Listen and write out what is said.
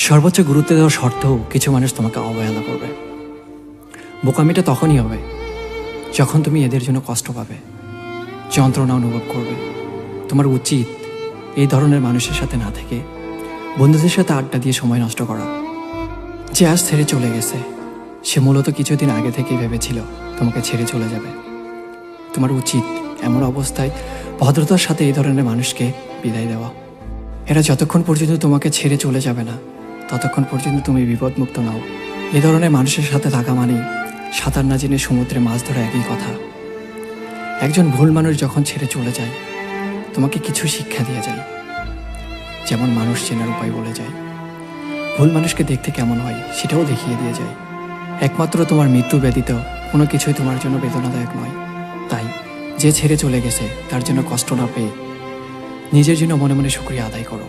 সর্বোচ্চ গুরুত্ব দেওয়ার শর্তেও কিছু মানুষ তোমাকে অবহেলা করবে। বোকামিটা তখনই হবে যখন তুমি এদের জন্য কষ্ট পাবে, যন্ত্রণা অনুভব করবে। তোমার উচিত এই ধরনের মানুষের সাথে না থেকে বন্ধুদের সাথে আড্ডা দিয়ে সময় নষ্ট করা। যে আজ ছেড়ে চলে গেছে সে মূলত কিছুদিন আগে থেকেই ভেবেছিল তোমাকে ছেড়ে চলে যাবে। তোমার উচিত এমন অবস্থায় ভদ্রতার সাথে এই ধরনের মানুষকে বিদায় দেওয়া। এরা যতক্ষণ পর্যন্ত তোমাকে ছেড়ে চলে যাবে না ততক্ষণ পর্যন্ত তুমি বিপদমুক্ত নাও। এ ধরনের মানুষের সাথে থাকা মানেই সাঁতার না জেনে সমুদ্রে মাছ ধরা একই কথা। একজন ভুল মানুষ যখন ছেড়ে চলে যায় তোমাকে কিছু শিক্ষা দিয়ে যায়, যেমন মানুষ চেনার উপায় বলে যায়। ভুল মানুষকে দেখতে কেমন হয় সেটাও দেখিয়ে দিয়ে যায়। একমাত্র তোমার মৃত্যু ব্যতীত কোনো কিছুই তোমার জন্য বেদনাদায়ক নয়। তাই যে ছেড়ে চলে গেছে তার জন্য কষ্ট না পেয়ে নিজের জন্য মনে মনে শুকরিয়া আদায় করো।